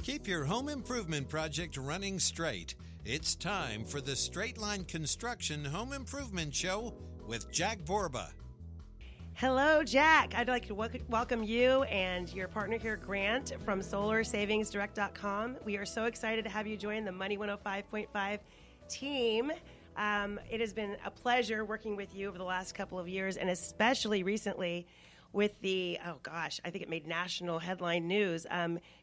Keep your home improvement project running straight. It's time for the Straight Line Construction Home Improvement Show with Jack Borba. Hello, Jack. I'd like to welcome you and your partner here, Grant, from SolarSavingsDirect.com. We are so excited to have you join the Money 105.5 team. It has been a pleasure working with you over the last couple of years, and especially recently with the, I think it made national headline news,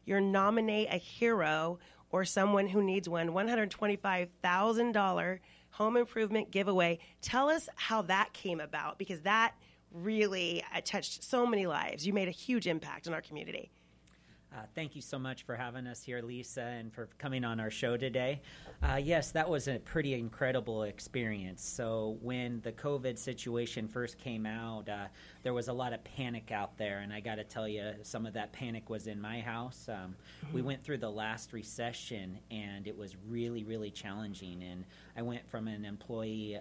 your Nominate a Hero or Someone Who Needs One, $125,000 home improvement giveaway. Tell us how that came about, because that really touched so many lives. You made a huge impact in our community. Thank you so much for having us here, Lisa, and for coming on our show today. Yes, that was a pretty incredible experience. So when the COVID situation first came out, there was a lot of panic out there, and I got to tell you, some of that panic was in my house. We went through the last recession, and it was really, really challenging. And I went from an employer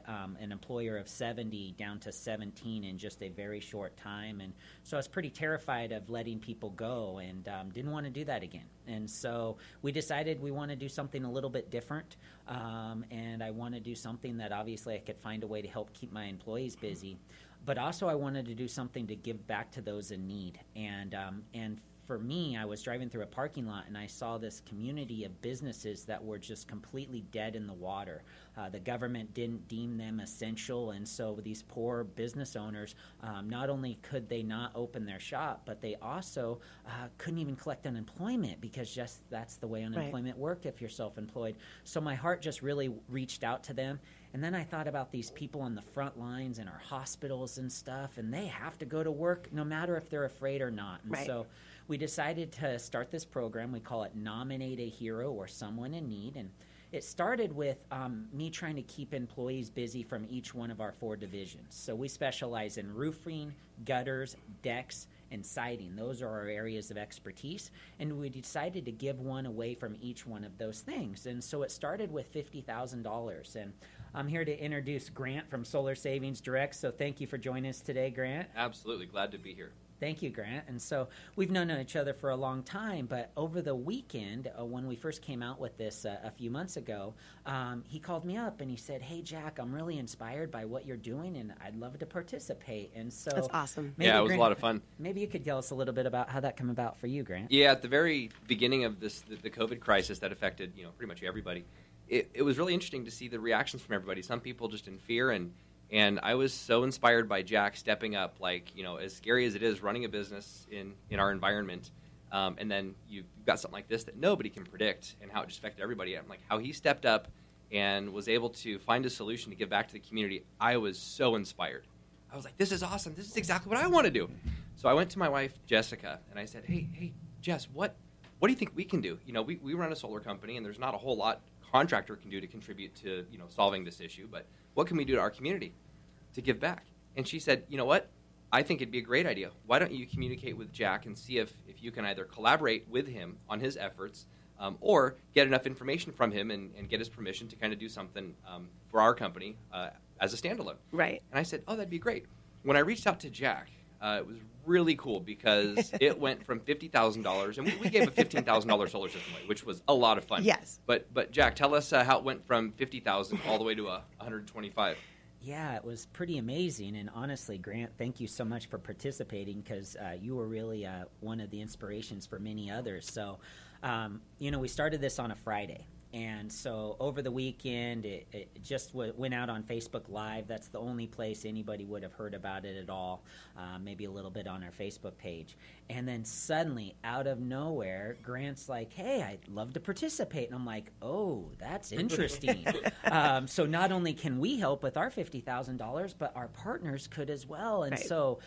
of 70 down to 17 in just a very short time. And so I was pretty terrified of letting people go, and didn't want to do that again. And so we decided we want to do something a little bit different, and I want to do something that obviously I could find a way to help keep my employees busy, but also I wanted to do something to give back to those in need. And for me, I was driving through a parking lot and I saw this community of businesses that were just completely dead in the water. The government didn't deem them essential, and so these poor business owners, not only could they not open their shop, but they also couldn't even collect unemployment, because just that's the way unemployment worked if you're self-employed. So my heart just really reached out to them. And then I thought about these people on the front lines in our hospitals and stuff, and they have to go to work no matter if they're afraid or not. And so we decided to start this program. We call it Nominate a Hero or Someone in Need. And it started with me trying to keep employees busy from each one of our 4 divisions. So we specialize in roofing, gutters, decks, and siding. Those are our areas of expertise, and we decided to give one away from each one of those things. And so it started with $50,000, and I'm here to introduce Grant from Solar Savings Direct. So thank you for joining us today, Grant. Absolutely. Glad to be here. Thank you, Grant. And so we've known each other for a long time, but over the weekend, when we first came out with this a few months ago, he called me up and he said, "Hey, Jack, I'm really inspired by what you're doing, and I'd love to participate." And so that's awesome. Yeah, it was a lot of fun. Maybe you could tell us a little bit about how that came about for you, Grant. Yeah, at the very beginning of the COVID crisis that affected pretty much everybody, it was really interesting to see the reactions from everybody. Some people just in fear, and I was so inspired by Jack stepping up, as scary as it is running a business in our environment, and then you've got something like this that nobody can predict, and how it just affected everybody. I'm like, how he stepped up and was able to find a solution to give back to the community. I was so inspired. I was like, this is awesome. This is exactly what I want to do. So I went to my wife, Jessica, and I said, hey, Jess, what do you think we can do? We run a solar company, and there's not a whole lot contractor can do to contribute to solving this issue, but what can we do to our community to give back? And she said, you know what, I think it'd be a great idea. Why don't you communicate with Jack and see if you can either collaborate with him on his efforts, or get enough information from him and get his permission to kind of do something for our company as a standalone. Right. And I said, oh, that'd be great. When I reached out to Jack, it was really cool, because it went from $50,000, and we gave a $15,000 solar system away, which was a lot of fun. Yes. But Jack, tell us how it went from $50,000 all the way to $125,000. Yeah, it was pretty amazing. And honestly, Grant, thank you so much for participating, because you were really one of the inspirations for many others. So, we started this on a Friday. And so over the weekend, it just went out on Facebook Live. That's the only place anybody would have heard about it at all, maybe a little bit on our Facebook page. And then suddenly, out of nowhere, Grant's like, hey, I'd love to participate. And I'm like, oh, that's interesting. So not only can we help with our $50,000, but our partners could as well. And so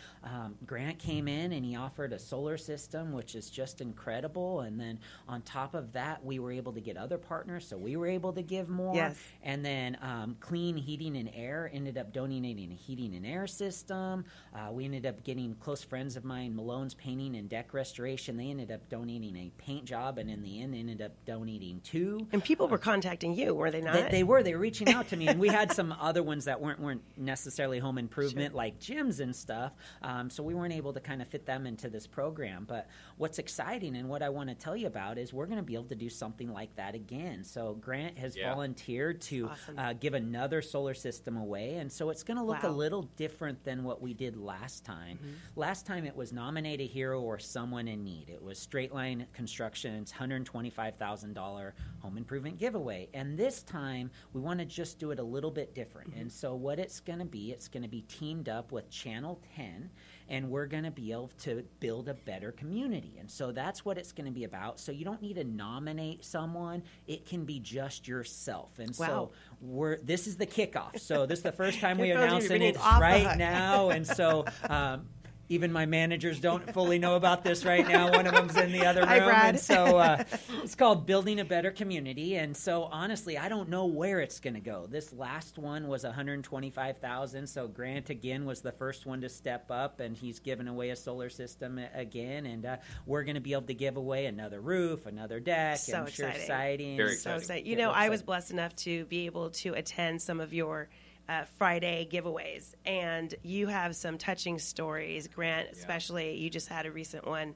Grant came in and he offered a solar system, which is just incredible. And then on top of that, we were able to get other partners partners, so we were able to give more. Yes. And then Clean Heating and Air ended up donating a heating and air system. We ended up getting close friends of mine, Malone's Painting and Deck Restoration. They ended up donating a paint job, and in the end ended up donating 2. And people were contacting you, were they not? They were reaching out to me, and we had some other ones that weren't necessarily home improvement, like gyms and stuff. So we weren't able to kind of fit them into this program. But what's exciting and what I want to tell you about is we're going to be able to do something like that again. So Grant has volunteered to give another solar system away, and so it's going to look a little different than what we did last time. Last time it was Nominate a Hero or Someone in Need. It was Straight Line Construction's $125,000 home improvement giveaway. And this time we want to just do it a little bit different. And so what it's going to be teamed up with Channel 10, and we're going to be able to build a better community. And so that's what it's going to be about. So you don't need to nominate someone. It can be just yourself. And so this is the kickoff. So this is the first time we're announcing it right now. And so even my managers don't fully know about this right now. One of them's in the other room. Hi, Brad. And so it's called Building a Better Community. And so honestly, I don't know where it's going to go. This last one was $125,000. So Grant again was the first one to step up, and he's given away a solar system again. And we're going to be able to give away another roof, another deck, So exciting. siding. Very So exciting. exciting. You know, I was blessed enough to be able to attend some of your Friday giveaways, and you have some touching stories, Grant, especially. You just had a recent one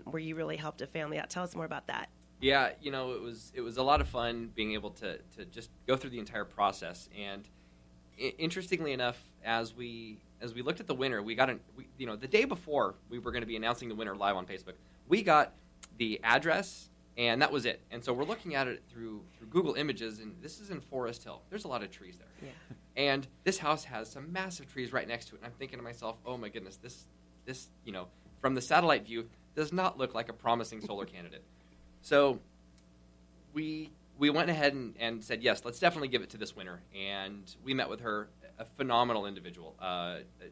where you really helped a family out. Tell us more about that. Yeah, you know, it was a lot of fun being able to just go through the entire process. And interestingly enough, as we looked at the winner, we got the day before we were going to be announcing the winner live on Facebook, we got the address, and that was it. And so we're looking at it through Google Images, and this is in Forest Hill. There's a lot of trees there. Yeah. And this house has some massive trees right next to it. And I'm thinking to myself, oh my goodness, this from the satellite view does not look like a promising solar candidate. So we went ahead and said, yes, let's definitely give it to this winner. And we met with her, a phenomenal individual.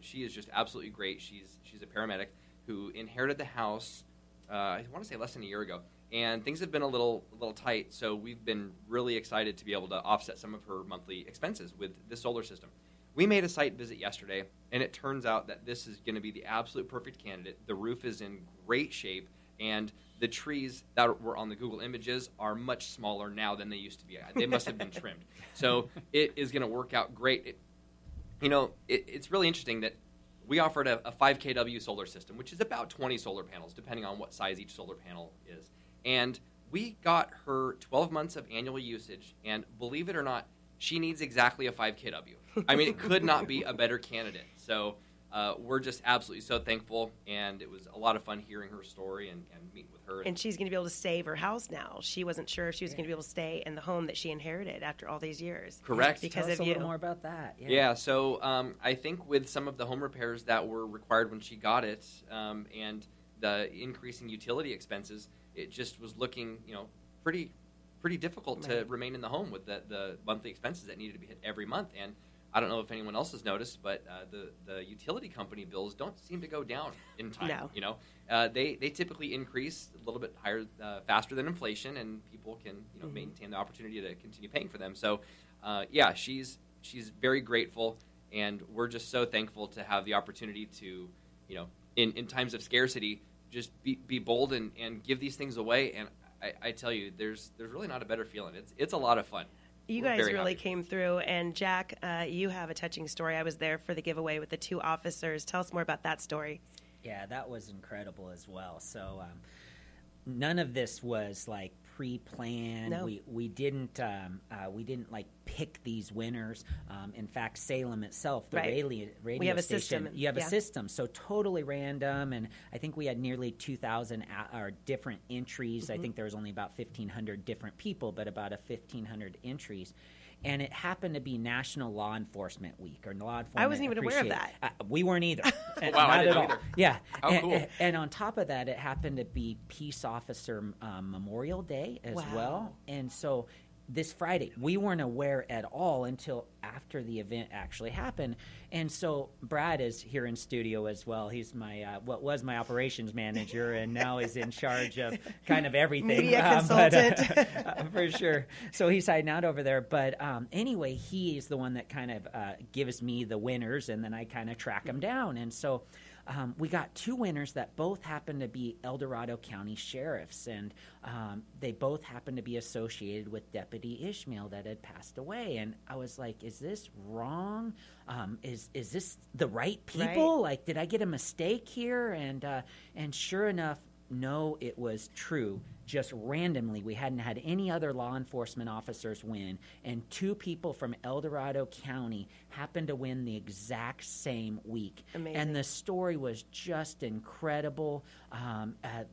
She is just absolutely great. She's a paramedic who inherited the house, I want to say less than a year ago. And things have been a little tight, so we've been really excited to be able to offset some of her monthly expenses with this solar system. We made a site visit yesterday, and it turns out that this is going to be the absolute perfect candidate. The roof is in great shape, and the trees that were on the Google Images are much smaller now than they used to be. They must have been trimmed. So it is going to work out great. It's really interesting that we offered a 5 kW solar system, which is about 20 solar panels, depending on what size each solar panel is. And we got her 12 months of annual usage, and believe it or not, she needs exactly a 5 kW. I mean, it could not be a better candidate. So we're just absolutely so thankful, and it was a lot of fun hearing her story and meeting with her. And she's going to be able to save her house now. She wasn't sure if she was going to be able to stay in the home that she inherited after all these years. Correct. Because Tell us of a you. little more about that. Yeah, so I think with some of the home repairs that were required when she got it, and the increasing utility expenses, it just was looking, pretty difficult to remain in the home with the monthly expenses that needed to be hit every month. And I don't know if anyone else has noticed, but the utility company bills don't seem to go down in time. No. They typically increase a little bit higher, faster than inflation, and people can maintain the opportunity to continue paying for them. So, she's very grateful, and we're just so thankful to have the opportunity to, in times of scarcity, just be bold and give these things away. And I tell you, there's really not a better feeling. It's a lot of fun. You guys really came through. And Jack, you have a touching story. I was there for the giveaway with the 2 officers. Tell us more about that story. Yeah, that was incredible as well. So none of this was like pre-planned. No. We didn't like pick these winners. In fact, Salem itself, the radio we have a station, system. You have a system, so totally random. And I think we had nearly 2,000 different entries. I think there was only about 1,500 different people, but about 1,500 entries. And it happened to be National Law Enforcement Week, or Law Enforcement. I wasn't even aware of that. We weren't either. Wow, Not I didn't at all. either. Yeah. How cool. And on top of that, it happened to be Peace Officer Memorial Day as well. And so this Friday, we weren't aware at all until after the event actually happened. And so Brad is here in studio as well. He's my what was my operations manager, and now is in charge of kind of everything. Media consultant. For sure. So he's hiding out over there. But anyway, he is the one that kind of gives me the winners, and then I kind of track them down. And so we got 2 winners that both happen to be El Dorado County sheriffs, and they both happen to be associated with Deputy Ishmael that had passed away. And I was like, is this wrong? Is this the right people? Right. Like, did I get a mistake here? And sure enough, no, it was true. Just randomly, we hadn't had any other law enforcement officers win, and 2 people from El Dorado County happened to win the exact same week. Amazing. And the story was just incredible.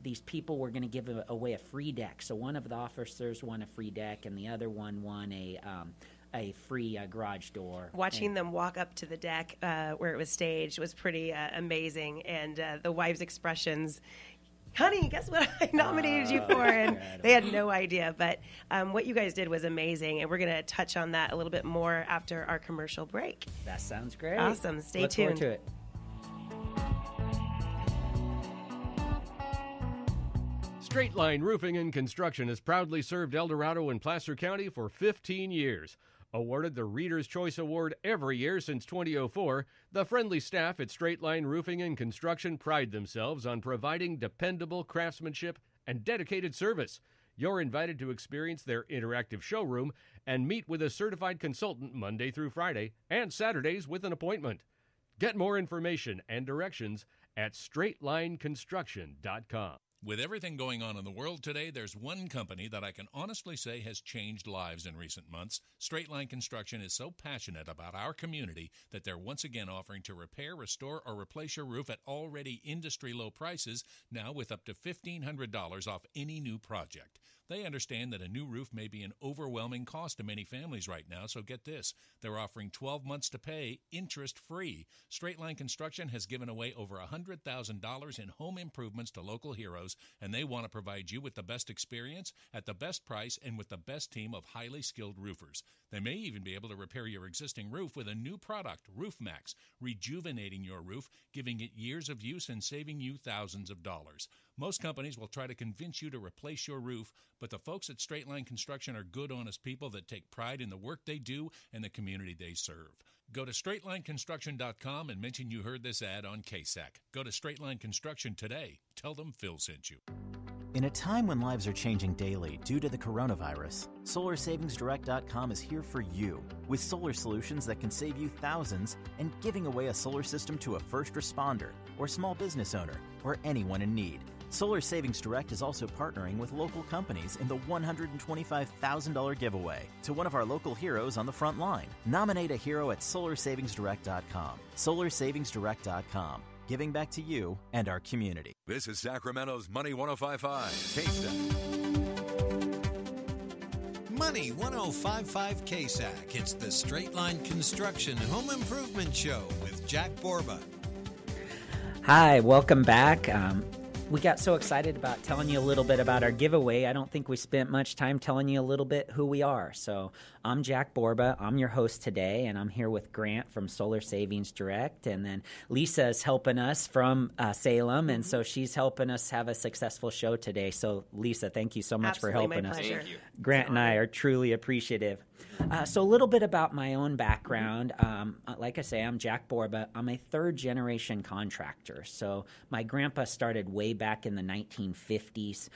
These people were going to give away a free deck. So one of the officers won a free deck, and the other one won a free garage door. Watching them walk up to the deck where it was staged was pretty amazing, and the wives' expressions. Honey, guess what I nominated you for? And incredible. they had no idea. But what you guys did was amazing, and we're going to touch on that a little bit more after our commercial break. That sounds great. Awesome. Stay Look tuned. forward to it. Straight Line Roofing and Construction has proudly served El Dorado and Placer County for 15 years. Awarded the Reader's Choice Award every year since 2004, the friendly staff at Straight Line Roofing and Construction pride themselves on providing dependable craftsmanship and dedicated service. You're invited to experience their interactive showroom and meet with a certified consultant Monday through Friday and Saturdays with an appointment. Get more information and directions at straightlineconstruction.com. With everything going on in the world today, there's one company that I can honestly say has changed lives in recent months. Straight Line Construction is so passionate about our community that they're once again offering to repair, restore, or replace your roof at already industry-low prices, now with up to $1,500 off any new project. They understand that a new roof may be an overwhelming cost to many families right now, so get this. They're offering 12 months to pay, interest-free. Straight Line Construction has given away over $100,000 in home improvements to local heroes, and they want to provide you with the best experience, at the best price, and with the best team of highly skilled roofers. They may even be able to repair your existing roof with a new product, Roof Max, rejuvenating your roof, giving it years of use and saving you thousands of dollars. Most companies will try to convince you to replace your roof, but the folks at Straight Line Construction are good, honest people that take pride in the work they do and the community they serve. Go to straightlineconstruction.com and mention you heard this ad on KSAC. Go to Straight Line Construction today. Tell them Phil sent you. In a time when lives are changing daily due to the coronavirus, SolarSavingsDirect.com is here for you with solar solutions that can save you thousands and giving away a solar system to a first responder or small business owner or anyone in need. Solar Savings Direct is also partnering with local companies in the $125,000 giveaway to one of our local heroes on the front line. Nominate a hero at SolarSavingsDirect.com. SolarSavingsDirect.com. Giving back to you and our community. This is Sacramento's Money 105.5. K-Stack. Money 105.5 KSAC. It's the Straight Line Construction Home Improvement Show with Jack Borba. Hi, welcome back. We got so excited about telling you a little bit about our giveaway. I don't think we spent much time telling you a little bit who we are. So I'm Jack Borba. I'm your host today, and I'm here with Grant from Solar Savings Direct. And then Lisa is helping us from Salem, and so she's helping us have a successful show today. So Lisa, thank you so much Absolutely, for helping my us. pleasure. Thank you. Grant and I are truly appreciative. So a little bit about my own background. Like I say, I'm Jack Borba. I'm a third-generation contractor. So my grandpa started way back in the 1950s.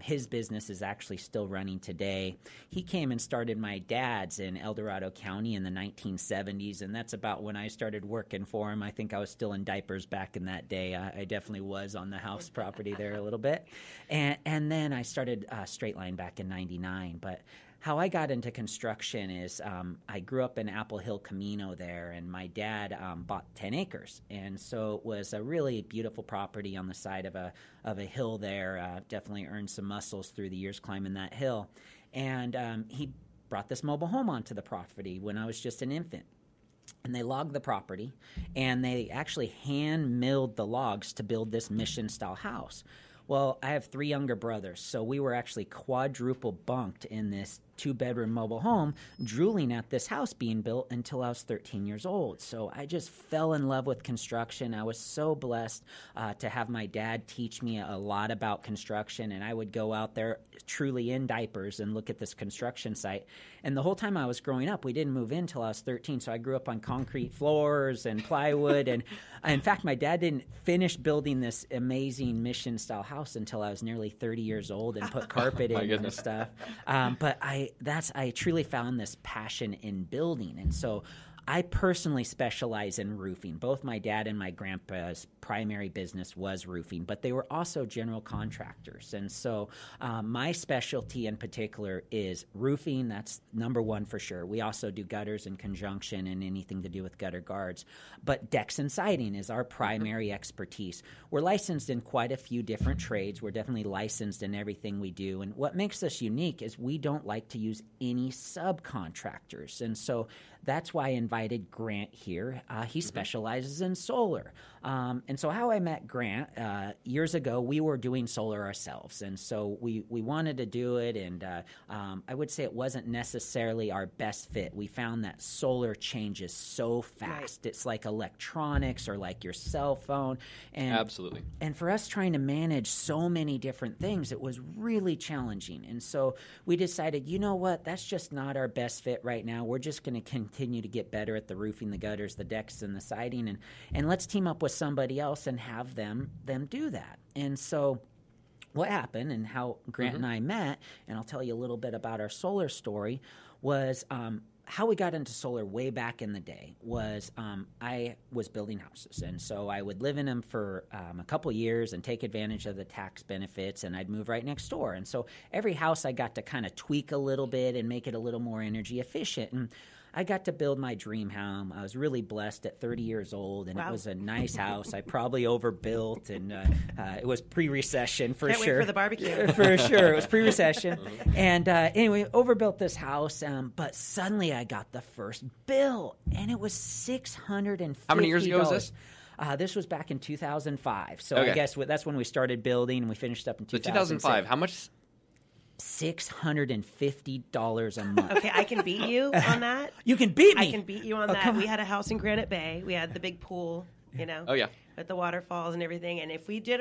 His business is actually still running today. He came and started my dad's in El Dorado County in the 1970s, and that's about when I started working for him. I think I was still in diapers back in that day. I definitely was on the house property there a little bit. And then I started Straight Line back in 99. But how I got into construction is I grew up in Apple Hill Camino there, and my dad bought 10 acres. And so it was a really beautiful property on the side of a hill there. Definitely earned some muscles through the years climbing that hill. And he brought this mobile home onto the property when I was just an infant. And they logged the property, and they actually hand-milled the logs to build this mission-style house. Well, I have 3 younger brothers, so we were actually quadruple bunked in this 2-bedroom mobile home, drooling at this house being built until I was 13 years old. So I just fell in love with construction. I was so blessed to have my dad teach me a lot about construction, and I would go out there truly in diapers and look at this construction site. And the whole time I was growing up, we didn't move in until I was 13, so I grew up on concrete floors and plywood. And in fact, my dad didn't finish building this amazing mission-style house until I was nearly 30 years old and put carpet in and stuff. But I truly found this passion in building. And so I personally specialize in roofing. Both my dad and my grandpa's primary business was roofing, but they were also general contractors. And so my specialty in particular is roofing. That's number one for sure. We also do gutters in conjunction and anything to do with gutter guards. But decks and siding is our primary expertise. We're licensed in quite a few different trades. We're definitely licensed in everything we do. And what makes us unique is we don't like to use any subcontractors. And so that's why I invited Grant here. He specializes in solar. And so how I met Grant, years ago, we were doing solar ourselves. And so we wanted to do it, and I would say it wasn't necessarily our best fit. We found that solar changes so fast. Right. It's like electronics or like your cell phone. And, absolutely. And for us trying to manage so many different things, it was really challenging. And so we decided, you know what, that's just not our best fit right now. We're just going to continue to get better at the roofing, the gutters, the decks, and the siding, and let's team up with somebody else and have them do that. And so what happened and how Grant and I met, and I'll tell you a little bit about our solar story, was how we got into solar way back in the day was I was building houses. And so I would live in them for a couple years and take advantage of the tax benefits, and I'd move right next door. And so every house I got to kind of tweak a little bit and make it a little more energy efficient. And I got to build my dream home. I was really blessed at 30 years old, and It was a nice house. I probably overbuilt, and it was pre-recession for Can't sure. Wait for the barbecue. For sure. It was pre-recession. And anyway, overbuilt this house, but suddenly I got the first bill, and it was $650. How many years ago was this? This was back in 2005. So okay. I guess that's when we started building, and we finished up in 2006. So 2005, how much? $650 a month. Okay, I can beat you on that. You can beat me. I can beat you on that. We had a house in Granite Bay. We had the big pool, Oh, yeah. With the waterfalls and everything. And if we did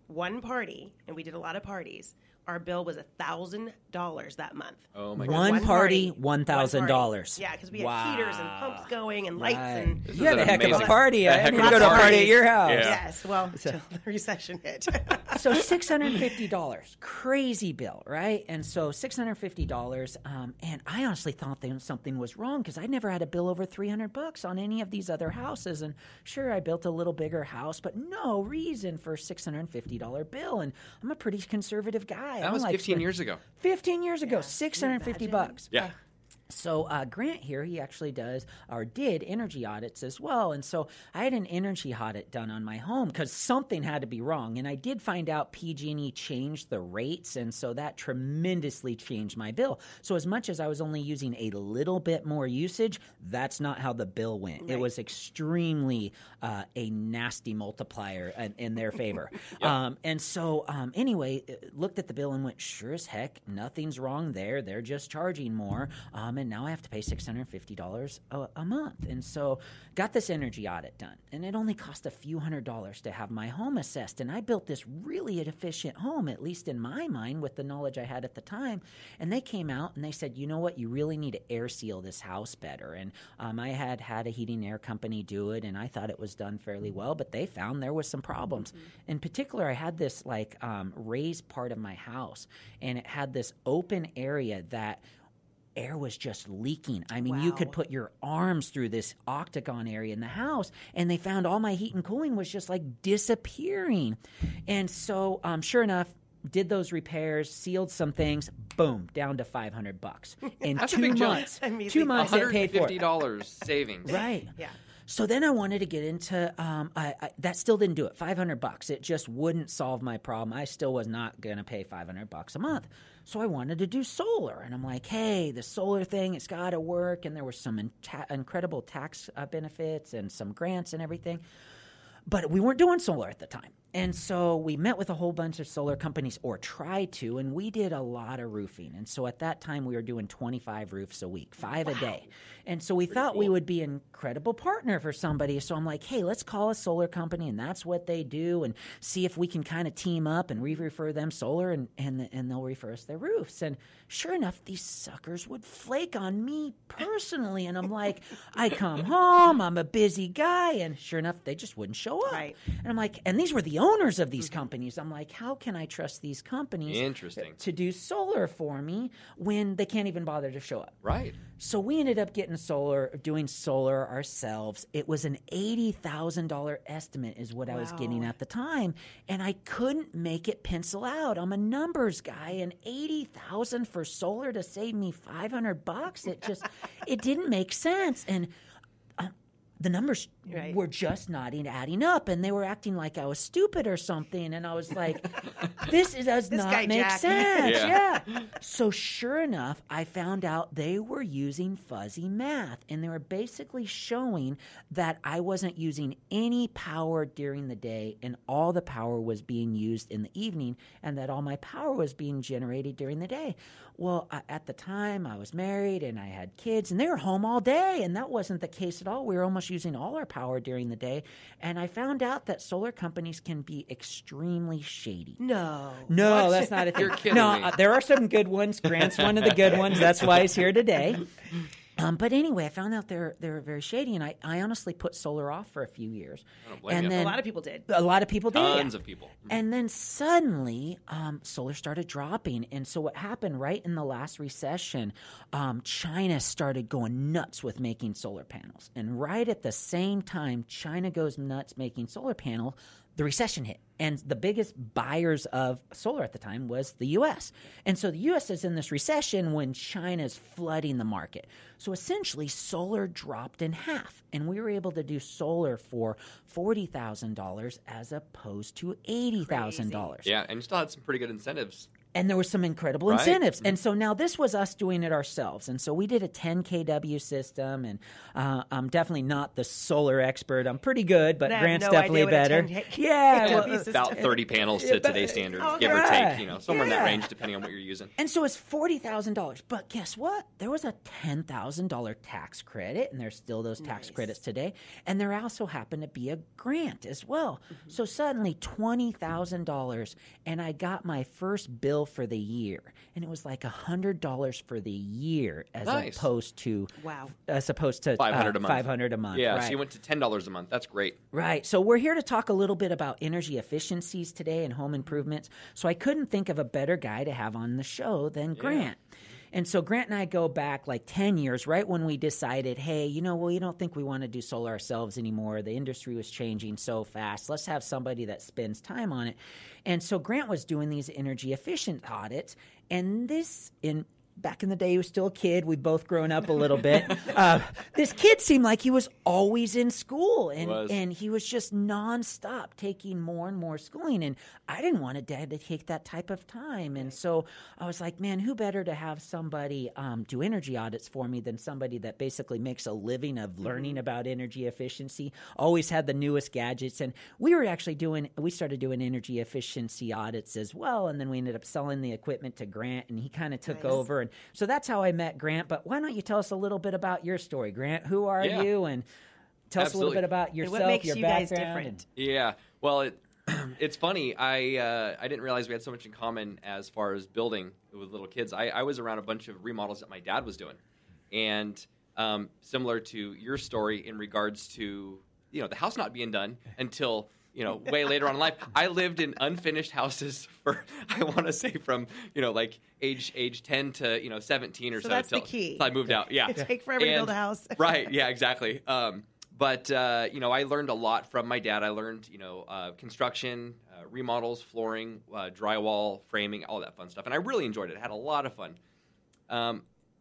one party, and we did a lot of parties, our bill was $1,000 that month. Oh my God! One party, $1,000. Yeah, because we had heaters and pumps going and lights and. You had a heck of a party. I didn't go to a party at your house. Yeah. Yes, well, until the recession hit. So $650, crazy bill, right? And so $650, and I honestly thought that something was wrong because I never had a bill over $300 on any of these other houses. And sure, I built a little bigger house, but no reason for a $650 bill. And I'm a pretty conservative guy. That was 15 years ago. 15 years ago, $650. Yeah. So Grant here, he actually does or did energy audits as well. And so I had an energy audit done on my home because something had to be wrong. And I did find out PG&E changed the rates, and so that tremendously changed my bill. So as much as I was only using a little bit more usage, that's not how the bill went. Right. It was extremely a nasty multiplier in their favor. And so anyway, looked at the bill and went, sure as heck, nothing's wrong there. They're just charging more. And now I have to pay $650 a month. And so got this energy audit done. And it only cost a few $100s to have my home assessed. And I built this really efficient home, at least in my mind, with the knowledge I had at the time. And they came out and they said, you know what, you really need to air seal this house better. And I had a heating air company do it, and I thought it was done fairly well, but they found there was some problems. Mm-hmm. In particular, I had this raised part of my house, and it had this open area that air was just leaking. I mean, you could put your arms through this octagon area in the house, and they found all my heat and cooling was just like disappearing. And so, sure enough, did those repairs, sealed some things, boom, down to $500. In That's 2 months. 2 months, it paid for it. $150 savings. Right. Yeah. So then I wanted to get into that. Still didn't do it. $500. It just wouldn't solve my problem. I still was not going to pay $500 a month. So I wanted to do solar, and I'm like, hey, the solar thing, it's got to work. And there were some incredible tax benefits and some grants and everything. But we weren't doing solar at the time. And so we met with a whole bunch of solar companies, or tried to, and we did a lot of roofing. And so at that time, we were doing 25 roofs a week, 5 a day. And so we thought we would be an incredible partner for somebody. So I'm like, hey, let's call a solar company, and that's what they do, and see if we can kind of team up, and we refer them solar, and they'll refer us their roofs. And sure enough, these suckers would flake on me personally. And I'm like, I come home, I'm a busy guy, and sure enough, they just wouldn't show up. Right. And I'm like, and these were the owners of these companies. I'm like, how can I trust these companies to do solar for me when they can't even bother to show up? Right. So we ended up doing solar ourselves. It was an $80,000 estimate is what I was getting at the time, and I couldn't make it pencil out. I'm a numbers guy, and $80,000 for solar to save me $500, it didn't make sense. And the numbers were just not adding up, and they were acting like I was stupid or something. And I was like, this does not make Jack. sense. Yeah. So sure enough, I found out they were using fuzzy math, and they were basically showing that I wasn't using any power during the day, and all the power was being used in the evening, and that all my power was being generated during the day. Well, at the time, I was married, and I had kids, and they were home all day, and that wasn't the case at all. We were almost using all our power during the day, and I found out that solar companies can be extremely shady. No, that's not a thing. You're kidding me. There are some good ones. Grant's one of the good ones. That's why he's here today. But anyway, I found out they're very shady, and I honestly put solar off for a few years. I don't blame and you. then a lot of people did. A lot of people did. Tons of people. And then suddenly, solar started dropping. And so what happened right in the last recession, China started going nuts with making solar panels. And right at the same time China goes nuts making solar panels, the recession hit. And the biggest buyers of solar at the time was the U.S. And so the U.S. is in this recession when China's flooding the market. So essentially, solar dropped in half. And we were able to do solar for $40,000 as opposed to $80,000. Yeah, and you still had some pretty good incentives. And there were some incredible incentives. And so now this was us doing it ourselves. And so we did a 10 kW system. And I'm definitely not the solar expert. I'm pretty good, but Grant's definitely better. About 30 panels to today's standards, give or take, somewhere in that range, depending on what you're using. And so it's $40,000. But guess what? There was a $10,000 tax credit, and there's still those tax credits today. And there also happened to be a grant as well. Mm-hmm. So suddenly $20,000, and I got my first bill for the year, and it was like $100 for the year as opposed to $500 a month. $500 a month. Yeah, right. So you went to $10 a month. That's great. Right. So we're here to talk a little bit about energy efficiencies today and home improvements. So I couldn't think of a better guy to have on the show than Grant. And so Grant and I go back like 10 years, right when we decided, hey, we don't think we want to do solar ourselves anymore. The industry was changing so fast. Let's have somebody that spends time on it. And so Grant was doing these energy efficient audits. And back in the day, he was still a kid. We've both grown up a little bit. This kid seemed like he was always in school, and he was just nonstop taking more and more schooling. And I didn't want a dad to take that type of time. And so I was like, man, who better to have somebody do energy audits for me than somebody that basically makes a living of learning about energy efficiency, always had the newest gadgets. And we started doing energy efficiency audits as well. And then we ended up selling the equipment to Grant, and he kind of took over. And so that's how I met Grant. But why don't you tell us a little bit about your story, Grant? Who are you? And tell us a little bit about yourself, and what makes your you background. guys different? Yeah. Well, it's funny. I didn't realize we had so much in common as far as building with little kids. I was around a bunch of remodels that my dad was doing. And similar to your story in regards to, the house not being done until way later on in life. I lived in unfinished houses for, I want to say from, like age 10 to, 17 or so. That's the key. I moved out. Yeah. It takes forever to build a house. Right. Yeah, exactly. But I learned a lot from my dad. I learned, construction, remodels, flooring, drywall, framing, all that fun stuff. And I really enjoyed it. I had a lot of fun.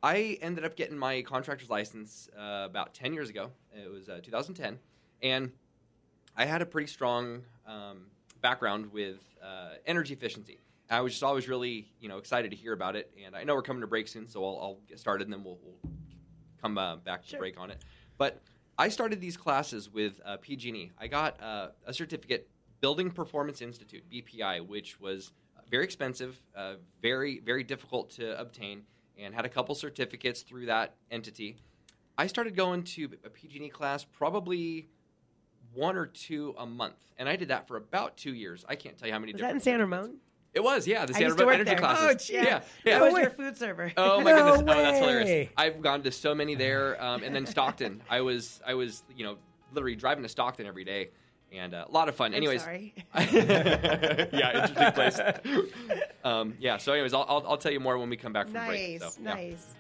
I ended up getting my contractor's license about 10 years ago. It was 2010. And I had a pretty strong background with energy efficiency. I was just always really, excited to hear about it. And I know we're coming to break soon, so I'll get started, and then we'll come back to break on it. But I started these classes with PG&E. I got a certificate Building Performance Institute, BPI, which was very expensive, very, very difficult to obtain, and had a couple certificates through that entity. I started going to a PG&E class probably 1 or 2 a month, and I did that for about 2 years. I can't tell you how many. Was that in San Ramon? It was, yeah, the I San used to Ramon work energy there. classes. Yeah. Yeah. I was your food server. Oh my No goodness! Oh, that's hilarious. way. I've gone to so many there, and then Stockton. I was, literally driving to Stockton every day, and a lot of fun. Anyways, Sorry. yeah, interesting place. So anyways, I'll tell you more when we come back from break. Nice, So, yeah. nice.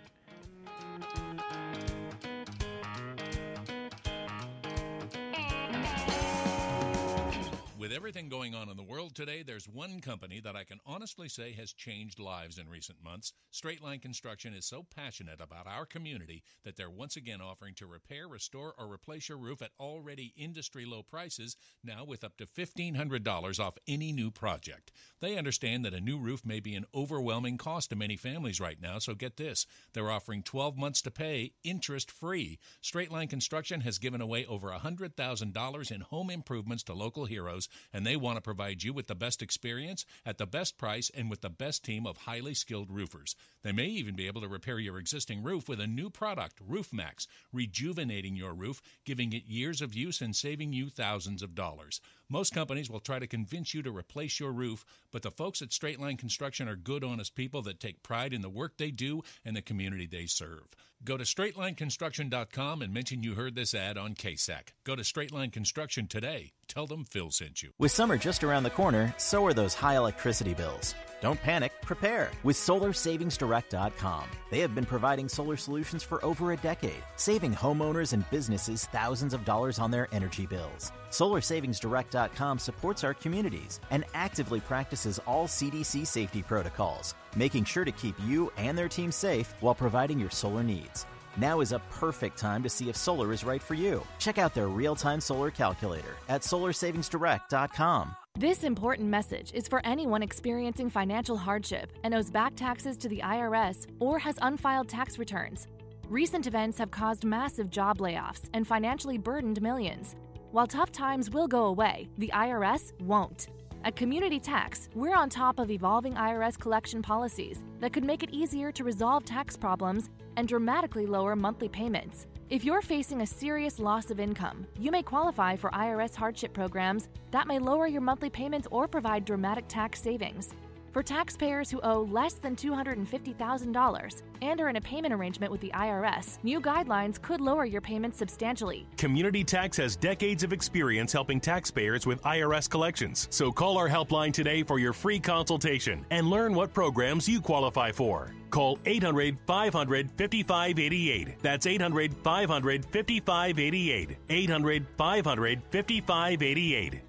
With everything going on in the world today, there's one company that I can honestly say has changed lives in recent months. Straight Line Construction is so passionate about our community that they're once again offering to repair, restore, or replace your roof at already industry-low prices, now with up to $1,500 off any new project. They understand that a new roof may be an overwhelming cost to many families right now, so get this. They're offering 12 months to pay, interest-free. Straight Line Construction has given away over $100,000 in home improvements to local heroes, and they want to provide you with the best experience at the best price and with the best team of highly skilled roofers. They may even be able to repair your existing roof with a new product, Roof Max, rejuvenating your roof, giving it years of use and saving you thousands of dollars. Most companies will try to convince you to replace your roof, but the folks at Straight Line Construction are good, honest people that take pride in the work they do and the community they serve. Go to straightlineconstruction.com and mention you heard this ad on KSAC. Go to Straight Line Construction today. Tell them Phil sent you. With summer just around the corner, so are those high electricity bills. Don't panic, prepare with SolarSavingsDirect.com. They have been providing solar solutions for over a decade, saving homeowners and businesses thousands of dollars on their energy bills. SolarSavingsDirect.com supports our communities and actively practices all CDC safety protocols, making sure to keep you and their team safe while providing your solar needs. Now is a perfect time to see if solar is right for you. Check out their real-time solar calculator at SolarSavingsDirect.com. This important message is for anyone experiencing financial hardship and owes back taxes to the IRS or has unfiled tax returns. Recent events have caused massive job layoffs and financially burdened millions. While tough times will go away, the IRS won't. At Community Tax, we're on top of evolving IRS collection policies that could make it easier to resolve tax problems and dramatically lower monthly payments. If you're facing a serious loss of income, you may qualify for IRS hardship programs that may lower your monthly payments or provide dramatic tax savings. For taxpayers who owe less than $250,000 and are in a payment arrangement with the IRS, new guidelines could lower your payments substantially. Community Tax has decades of experience helping taxpayers with IRS collections. So call our helpline today for your free consultation and learn what programs you qualify for. Call 800-500-5588. That's 800-500-5588. 800-500-5588.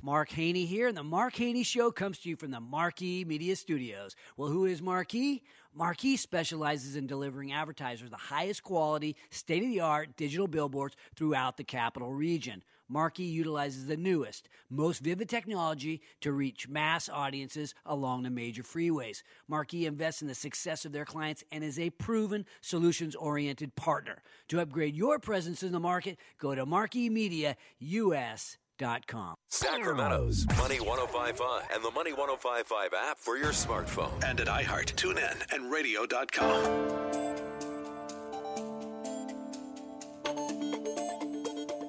Mark Haney here, and the Mark Haney Show comes to you from the Marquee Media Studios. Well, who is Marquee? Marquee specializes in delivering advertisers the highest quality, state-of-the-art digital billboards throughout the capital region. Marquee utilizes the newest, most vivid technology to reach mass audiences along the major freeways. Marquee invests in the success of their clients and is a proven, solutions-oriented partner. To upgrade your presence in the market, go to MarqueeMediaUS.com. Sacramento's Money 105.5 and the Money 105.5 app for your smartphone. And at iHeart, TuneIn, and Radio.com.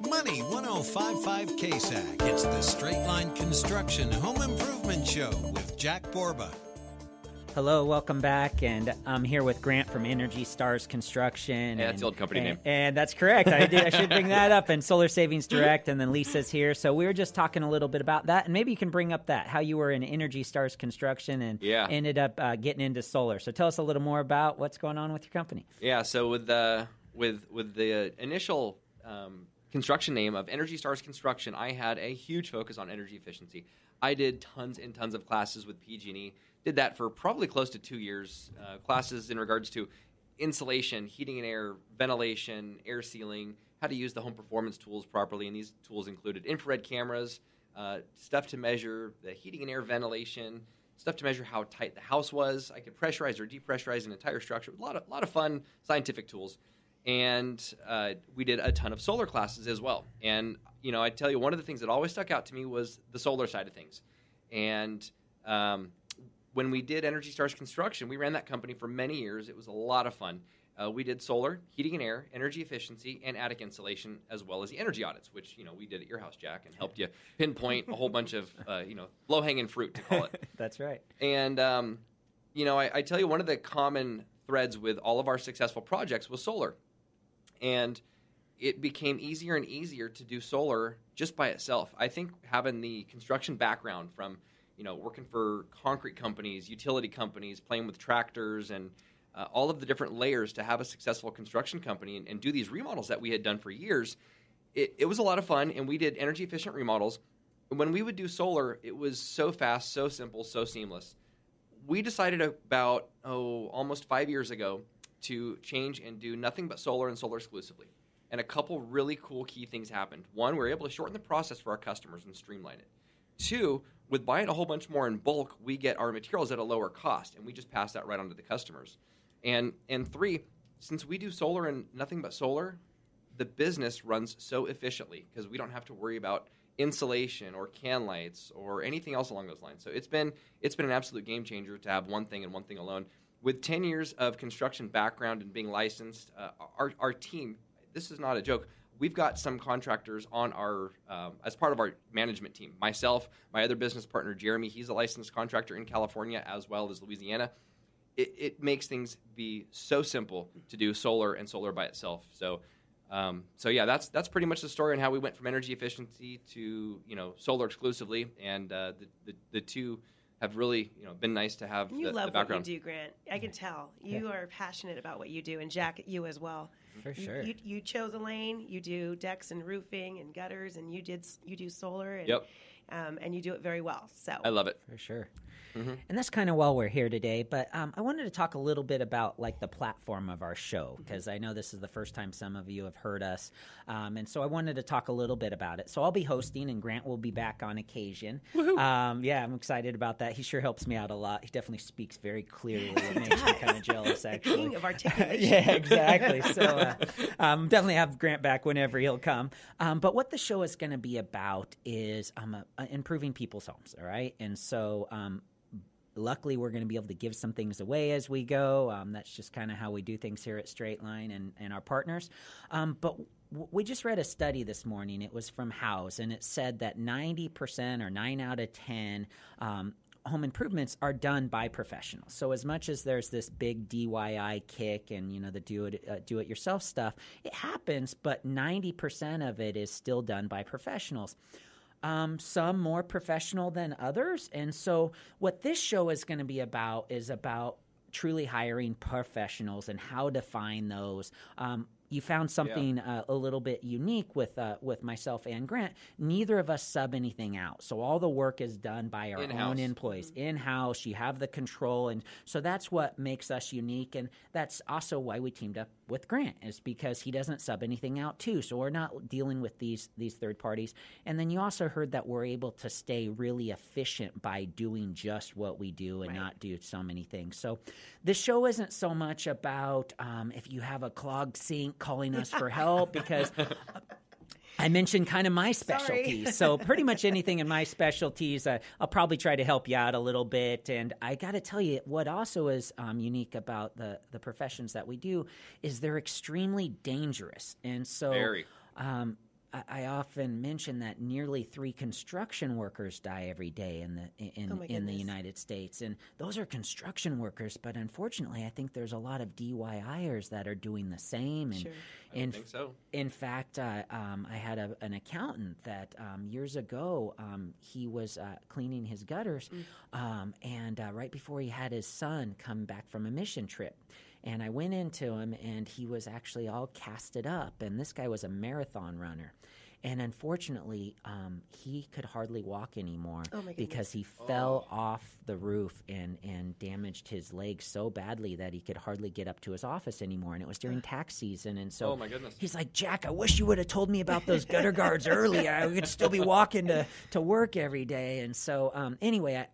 Money 105.5 KSAC. It's the Straight Line Construction Home Improvement Show with Jack Borba. Hello, welcome back, and I'm here with Grant from Energy Stars Construction. Yeah, that's the old company name. And that's correct. I should bring that up. And Solar Savings Direct, and then Lisa's here. So we were just talking a little bit about that, and maybe you can bring up that, how you were in Energy Stars Construction and ended up getting into solar. So tell us a little more about what's going on with your company. Yeah, so with the initial construction name of Energy Stars Construction, I had a huge focus on energy efficiency. I did tons and tons of classes with PG&E. Did that for probably close to 2 years. Classes in regards to insulation, heating and air, ventilation, air sealing, how to use the home performance tools properly. And these tools included infrared cameras, stuff to measure the heating and air ventilation, stuff to measure how tight the house was. I could pressurize or depressurize an entire structure. A lot of fun scientific tools. And we did a ton of solar classes as well. And I tell you, one of the things that always stuck out to me was the solar side of things. And when we did Energy Stars Construction, we ran that company for many years. It was a lot of fun. We did solar, heating and air, energy efficiency, and attic insulation, as well as the energy audits, which, we did at your house, Jack, and helped you pinpoint a whole bunch of, low-hanging fruit, to call it. That's right. And, I tell you, one of the common threads with all of our successful projects was solar. And it became easier and easier to do solar just by itself. I think having the construction background from, working for concrete companies, utility companies, playing with tractors, and all of the different layers to have a successful construction company and do these remodels that we had done for years, it was a lot of fun, and we did energy-efficient remodels. When we would do solar, it was so fast, so simple, so seamless. We decided about, almost 5 years ago to change and do nothing but solar and solar exclusively. And a couple really cool key things happened. One, we were able to shorten the process for our customers and streamline it. Two, with buying a whole bunch more in bulk, we get our materials at a lower cost, and we just pass that right on to the customers. And three, since we do solar and nothing but solar, the business runs so efficiently because we don't have to worry about insulation or can lights or anything else along those lines. So it's been an absolute game changer to have one thing and one thing alone. With 10 years of construction background and being licensed, our team, this is not a joke, we've got some contractors on our as part of our management team. Myself, my other business partner, Jeremy, he's a licensed contractor in California as well as Louisiana. It makes things be so simple to do solar and solar by itself. So yeah, that's pretty much the story on how we went from energy efficiency to solar exclusively, and the two have really been nice to have you the love background. what you do, Grant. I can tell you are passionate about what you do, and Jack, you as well. For sure. You chose a lane. You do decks and roofing and gutters, and you do solar. And, yep. And you do it very well. So I love it. For sure. Mm-hmm. And that's kind of why we're here today. But I wanted to talk a little bit about the platform of our show, because I know this is the first time some of you have heard us. And so I wanted to talk a little bit about it. So I'll be hosting, and Grant will be back on occasion. Yeah, I'm excited about that. He sure helps me out a lot. He definitely speaks very clearly. It makes me kind of jealous, actually. King of articulation. Yeah, exactly. So definitely have Grant back whenever he'll come. But what the show is going to be about is improving people's homes, all right? And so luckily, we're going to be able to give some things away as we go. That's just kind of how we do things here at Straight Line and our partners. But we just read a study this morning. It was from House, and it said that 90% or 9 out of 10 home improvements are done by professionals. So as much as there's this big DIY kick and the do-it-yourself stuff, it happens, but 90% of it is still done by professionals. Some more professional than others. And so what this show is going to be about is about truly hiring professionals and how to find those. You found something a little bit unique with myself and Grant. Neither of us sub anything out. So all the work is done by our own employees. Mm-hmm. In-house, you have the control. And so that's what makes us unique. And that's also why we teamed up with Grant, is because he doesn't sub anything out too. So we're not dealing with these third parties. And then you also heard that we're able to stay really efficient by doing just what we do and not do so many things. So this show isn't so much about if you have a clogged sink, calling us for help, because I mentioned kind of my specialties. So pretty much anything in my specialties, I'll probably try to help you out a little bit. And I got to tell you, what also is unique about the professions that we do is they're extremely dangerous. And so I often mention that nearly 3 construction workers die every day in the United States, and those are construction workers. But unfortunately, I think there's a lot of DIYers that are doing the same. And sure. I think so. In fact, I had an accountant that years ago he was cleaning his gutters, and right before he had his son come back from a mission trip. And I went into him, and he was actually all casted up. And this guy was a marathon runner. And unfortunately, he could hardly walk anymore because he fell off the roof and damaged his legs so badly that he could hardly get up to his office anymore. And it was during tax season. And so he's like, Jack, I wish you would have told me about those gutter guards earlier. I could still be walking to work every day. And so anyway,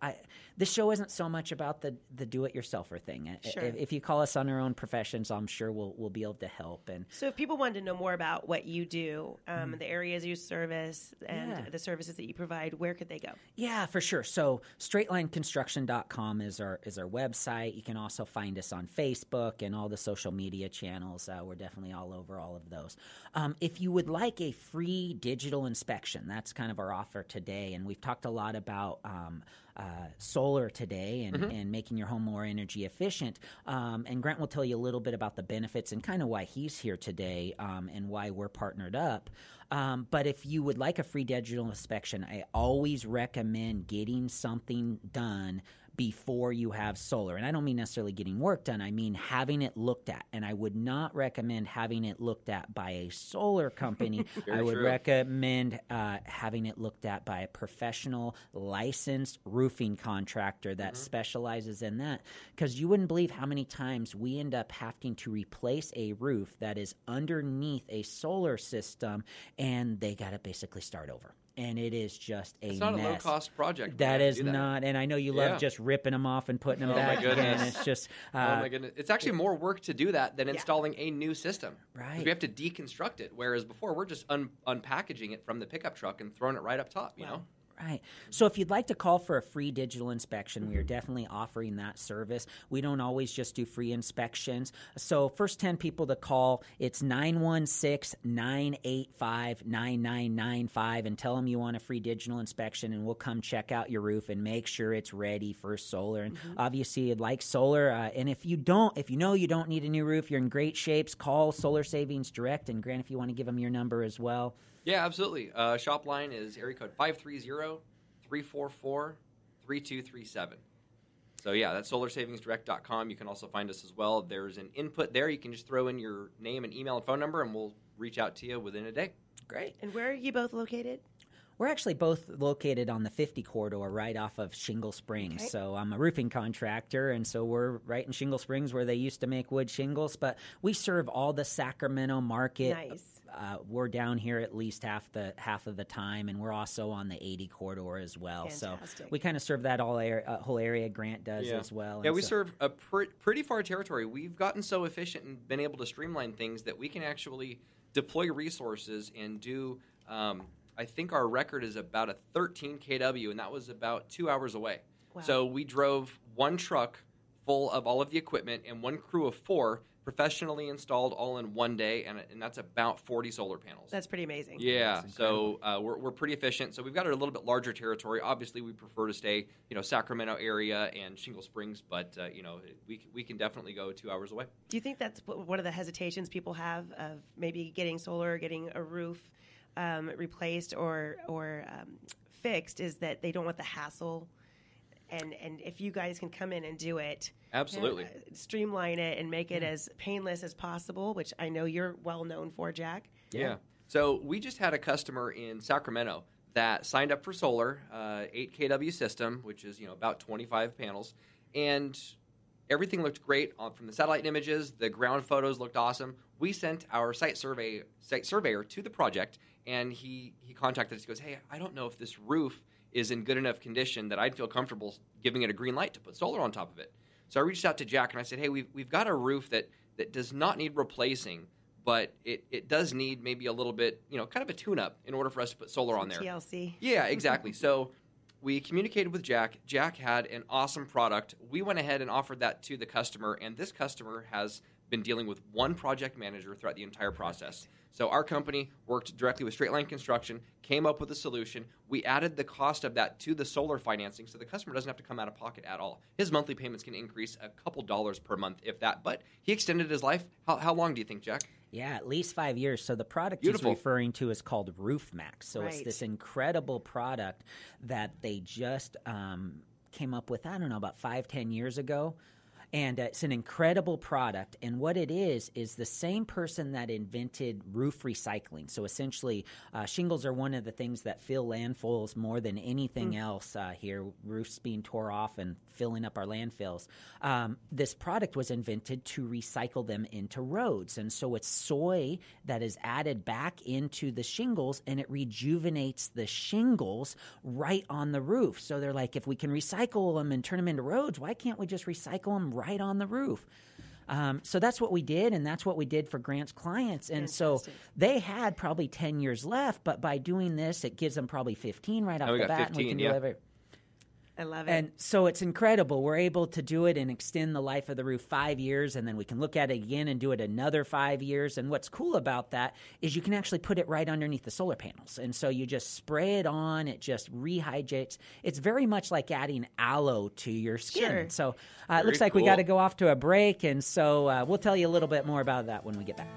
the show isn't so much about the do-it-yourselfer thing. Sure. If you call us on our own professions, I'm sure we'll be able to help. And so if people wanted to know more about what you do, the areas you service, and the services that you provide, where could they go? Yeah, for sure. So straightlineconstruction.com is our website. You can also find us on Facebook and all the social media channels. We're definitely all over all of those. If you would like a free digital inspection, that's kind of our offer today. And we've talked a lot about solar today and making your home more energy efficient. And Grant will tell you a little bit about the benefits and kind of why he's here today and why we're partnered up. But if you would like a free digital inspection, I always recommend getting something done before you have solar. And I don't mean necessarily getting work done. I mean having it looked at. And I would not recommend having it looked at by a solar company. I would recommend having it looked at by a professional licensed roofing contractor that specializes in that. Because you wouldn't believe how many times we end up having to replace a roof that is underneath a solar system, and they got to basically start over. And it is just a mess. It's not a low-cost project. That is not, and I know you love just ripping them off and putting them back again. It's just, oh my goodness, it's actually more work to do that than installing a new system. Right. We have to deconstruct it, whereas before we're just unpackaging it from the pickup truck and throwing it right up top. You know. Right. So if you'd like to call for a free digital inspection, we are definitely offering that service. We don't always just do free inspections. So first 10 people to call, it's 916-985-9995, and tell them you want a free digital inspection, and we'll come check out your roof and make sure it's ready for solar. And obviously you'd like solar. And if you know you don't need a new roof, you're in great shapes, call Solar Savings Direct. And Grant, if you want to give them your number as well. Yeah, absolutely. Shop line is area code 530-344-3237. So, yeah, that's solarsavingsdirect.com. You can also find us as well. There's an input there. You can just throw in your name and email and phone number, and we'll reach out to you within a day. Great. And where are you both located? We're actually both located on the 50 corridor right off of Shingle Springs. Okay. So I'm a roofing contractor, and so we're right in Shingle Springs where they used to make wood shingles. But we serve all the Sacramento market. Nice. We're down here at least half of the time, and we're also on the 80 corridor as well. Fantastic. So we kind of serve that whole area. Grant does as well. Yeah, we serve a pretty far territory. We've gotten so efficient and been able to streamline things that we can actually deploy resources and do I think our record is about a 13 kW, and that was about 2 hours away. Wow. So we drove one truck full of all of the equipment and one crew of 4 professionally installed all in one day, and that's about 40 solar panels. That's pretty amazing. Yeah, so we're pretty efficient. So we've got a little bit larger territory. Obviously, we prefer to stay, Sacramento area and Shingle Springs, but we can definitely go 2 hours away. Do you think that's one of the hesitations people have of maybe getting solar, getting a roof replaced or fixed, is that they don't want the hassle? And if you guys can come in and do it, absolutely, streamline it and make it as painless as possible, which I know you're well known for, Jack. Yeah. So we just had a customer in Sacramento that signed up for solar, 8 kW system, which is about 25 panels, and everything looked great from the satellite images. The ground photos looked awesome. We sent our site surveyor to the project, and he contacted us. He goes, "Hey, I don't know if this roof is in good enough condition that I'd feel comfortable giving it a green light to put solar on top of it." So I reached out to Jack and I said, "Hey, we've got a roof that does not need replacing, but it does need maybe a little bit, kind of a tune-up in order for us to put solar on there." TLC. Yeah, exactly. So we communicated with Jack. Jack had an awesome product. We went ahead and offered that to the customer, and this customer has been dealing with one project manager throughout the entire process. So our company worked directly with Straight Line Construction, came up with a solution. We added the cost of that to the solar financing, so the customer doesn't have to come out of pocket at all. His monthly payments can increase a couple dollars per month, if that. But he extended his life. How long do you think, Jack? Yeah, at least 5 years. So the product Beautiful. he's referring to is called Roof Max. So Right. it's this incredible product that they just came up with, I don't know, about 5-10 years ago. And it's an incredible product. And what it is the same person that invented roof recycling. So essentially, shingles are one of the things that fill landfills more than anything else here, roofs being tore off and filling up our landfills. This product was invented to recycle them into roads. And so it's soy that is added back into the shingles, and it rejuvenates the shingles right on the roof. So they're like, if we can recycle them and turn them into roads, why can't we just recycle them right on the roof? So that's what we did, and that's what we did for Grant's clients. And so they had probably 10 years left, but by doing this, it gives them probably 15 right off the bat. 15, and we can deliver. I love it. And so it's incredible. We're able to do it and extend the life of the roof 5 years, and then we can look at it again and do it another 5 years. And what's cool about that is you can actually put it right underneath the solar panels. And so you just spray it on. It just rehydrates. It's very much like adding aloe to your skin. Sure. So it looks like we got to go off to a break. And so we'll tell you a little bit more about that when we get back.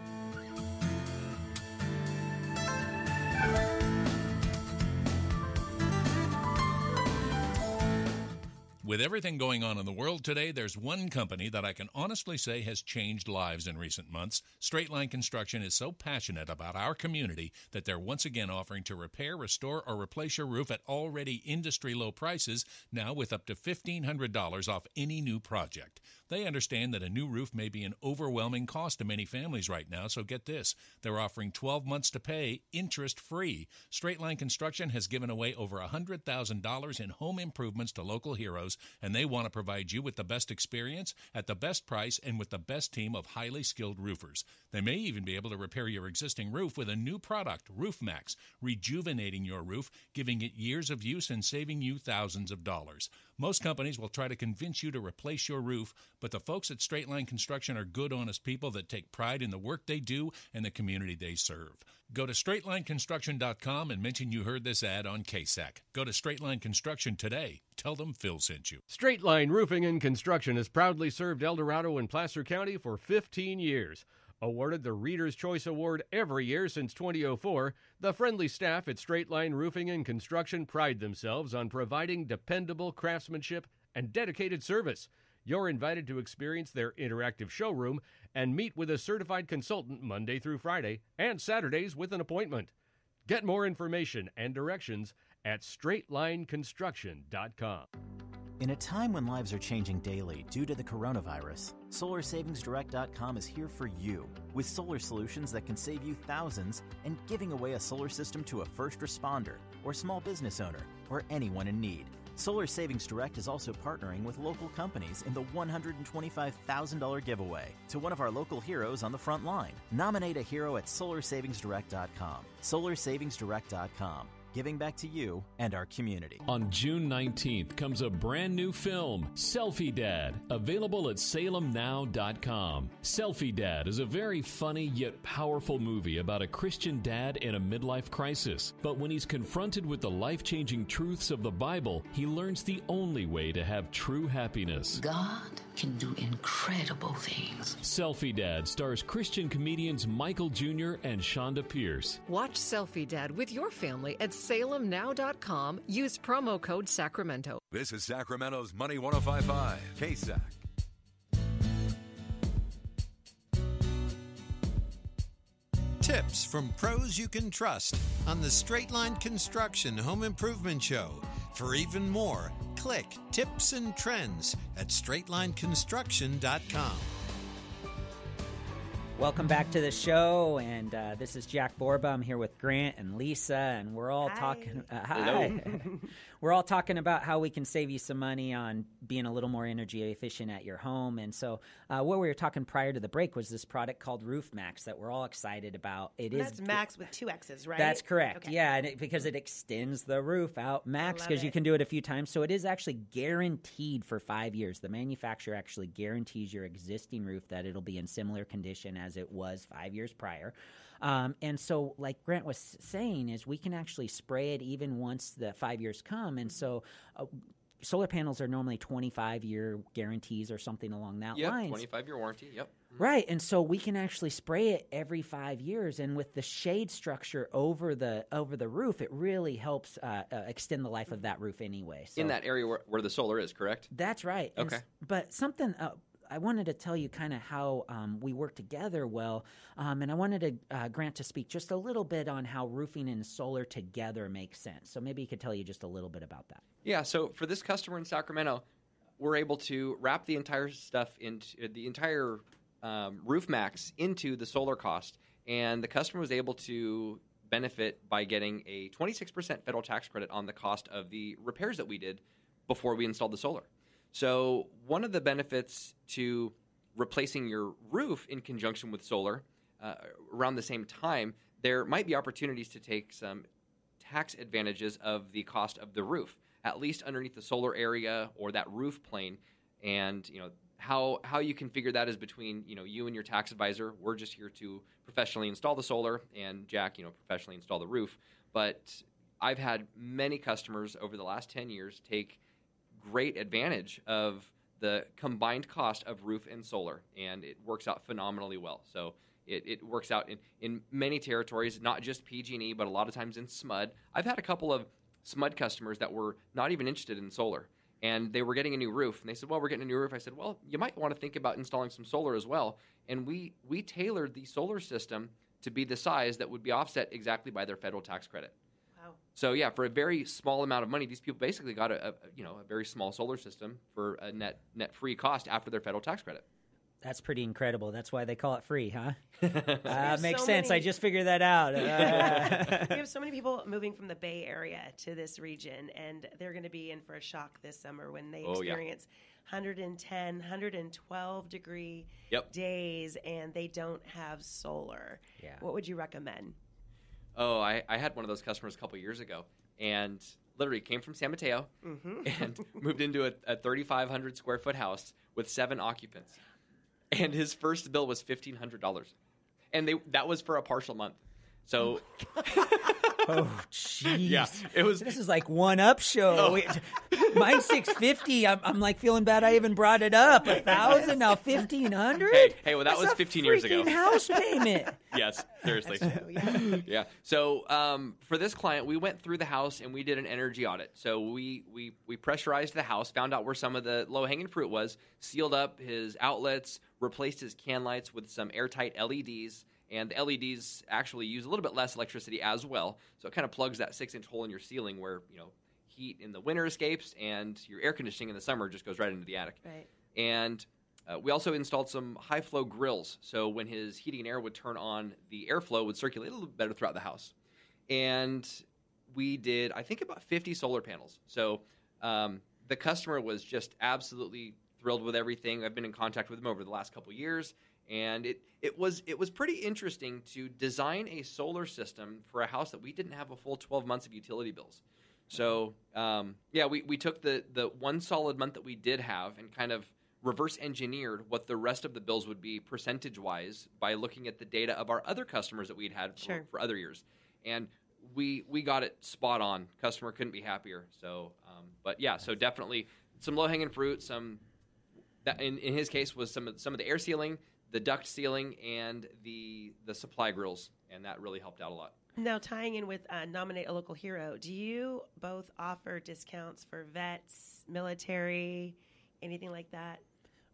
With everything going on in the world today, there's one company that I can honestly say has changed lives in recent months. Straight Line Construction is so passionate about our community that they're once again offering to repair, restore, or replace your roof at already industry-low prices, now with up to $1,500 off any new project. They understand that a new roof may be an overwhelming cost to many families right now, so get this. They're offering 12 months to pay, interest-free. Straight Line Construction has given away over $100,000 in home improvements to local heroes, and they want to provide you with the best experience, at the best price, and with the best team of highly skilled roofers. They may even be able to repair your existing roof with a new product, Roof Max, rejuvenating your roof, giving it years of use and saving you thousands of dollars. Most companies will try to convince you to replace your roof, but the folks at Straight Line Construction are good, honest people that take pride in the work they do and the community they serve. Go to straightlineconstruction.com and mention you heard this ad on KSAC. Go to Straight Line Construction today. Tell them Phil sent you. Straight Line Roofing and Construction has proudly served El Dorado and Placer County for 15 years. Awarded the Reader's Choice Award every year since 2004, the friendly staff at Straight Line Roofing and Construction pride themselves on providing dependable craftsmanship and dedicated service. You're invited to experience their interactive showroom and meet with a certified consultant Monday through Friday and Saturdays with an appointment. Get more information and directions at straightlineconstruction.com. In a time when lives are changing daily due to the coronavirus, SolarSavingsDirect.com is here for you with solar solutions that can save you thousands and giving away a solar system to a first responder or small business owner or anyone in need. Solar Savings Direct is also partnering with local companies in the $125,000 giveaway to one of our local heroes on the front line. Nominate a hero at SolarSavingsDirect.com. SolarSavingsDirect.com. Giving back to you and our community. On June 19th comes a brand new film, Selfie Dad, available at salemnow.com. Selfie Dad is a very funny yet powerful movie about a Christian dad in a midlife crisis. But when he's confronted with the life-changing truths of the Bible, he learns the only way to have true happiness. God can do incredible things. Selfie Dad stars Christian comedians Michael Jr. and Shonda Pierce. Watch Selfie Dad with your family at salemnow.com. Use promo code Sacramento. This is Sacramento's Money 105.5, KSAC. Tips from pros you can trust on the Straight Line Construction Home Improvement Show. For even more, click Tips and Trends at straightlineconstruction.com. Welcome back to the show, and this is Jack Borba. I'm here with Grant and Lisa, and we're all talking. Hi. We're all talking about how we can save you some money on being a little more energy efficient at your home. And so, what we were talking prior to the break was this product called Roof Max that we're all excited about. That's Max with two X's, right? That's correct. Okay. Yeah, and because it extends the roof out max, because you can do it a few times. So it is actually guaranteed for 5 years. The manufacturer actually guarantees your existing roof that it'll be in similar condition as it was 5 years prior. And so, like Grant was saying, is we can actually spray it even once the 5 years come. And so solar panels are normally 25-year guarantees or something along that line. 25-year warranty, yep. Right, and so we can actually spray it every 5 years, and with the shade structure over the roof, it really helps extend the life of that roof anyway. So, in that area where the solar is, correct? That's right. Okay. But something I wanted to tell you kind of how we work together well, and I wanted Grant to speak just a little bit on how roofing and solar together makes sense. So maybe he could tell you just a little bit about that. Yeah, so for this customer in Sacramento, we're able to wrap the entire stuff into the entire roof max into the solar cost, and the customer was able to benefit by getting a 26% federal tax credit on the cost of the repairs that we did before we installed the solar. So one of the benefits to replacing your roof in conjunction with solar around the same time, there might be opportunities to take some tax advantages of the cost of the roof, at least underneath the solar area or that roof plane. And how you configure that is between you and your tax advisor. We're just here to professionally install the solar, and Jack professionally install the roof. But I've had many customers over the last 10 years take great advantage of the combined cost of roof and solar, and it works out phenomenally well. So it works out in many territories, not just PG&E, but a lot of times in SMUD. I've had a couple of SMUD customers that were not even interested in solar, and they were getting a new roof. And they said, well, we're getting a new roof. I said, well, you might want to think about installing some solar as well. And we tailored the solar system to be the size that would be offset exactly by their federal tax credit. Wow. So, yeah, for a very small amount of money, these people basically got a very small solar system for a net free cost after their federal tax credit. That's pretty incredible. That's why they call it free, huh? Makes so sense. I just figured that out. We have so many people moving from the Bay Area to this region, and they're going to be in for a shock this summer when they experience 110, 112 degree days, and they don't have solar. Yeah. What would you recommend? Oh, I had one of those customers a couple years ago, and literally came from San Mateo and moved into a 3,500 square foot house with 7 occupants. And his first bill was $1,500, and that was for a partial month. So, oh jeez, yeah, it was. This is like one-up show. Mine's $650. I'm like feeling bad. I even brought it up. 1,000 now, $1,500. Hey, well, that was 15 years ago. House payment. Yes, seriously. Yeah. So for this client, we went through the house and we did an energy audit. So we pressurized the house, found out where some of the low-hanging fruit was, sealed up his outlets, replaced his can lights with some airtight LEDs. And the LEDs actually use a little bit less electricity as well. So it kind of plugs that 6-inch hole in your ceiling where, heat in the winter escapes and your air conditioning in the summer just goes right into the attic. Right. And we also installed some high-flow grills. So when his heating and air would turn on, the airflow would circulate a little bit better throughout the house. And we did, I think, about 50 solar panels. So the customer was just absolutely thrilled with everything. I've been in contact with him over the last couple years. And it was pretty interesting to design a solar system for a house that we didn't have a full 12 months of utility bills. So, we took the one solid month that we did have and kind of reverse engineered what the rest of the bills would be percentage-wise by looking at the data of our other customers that we'd had for other years. And we got it spot on. Customer couldn't be happier. So, so definitely some low-hanging fruit. Some that in his case was some of the air sealing, the duct sealing, and the supply grills, and that really helped out a lot. Now, tying in with Nominate a Local Hero, do you both offer discounts for vets, military, anything like that?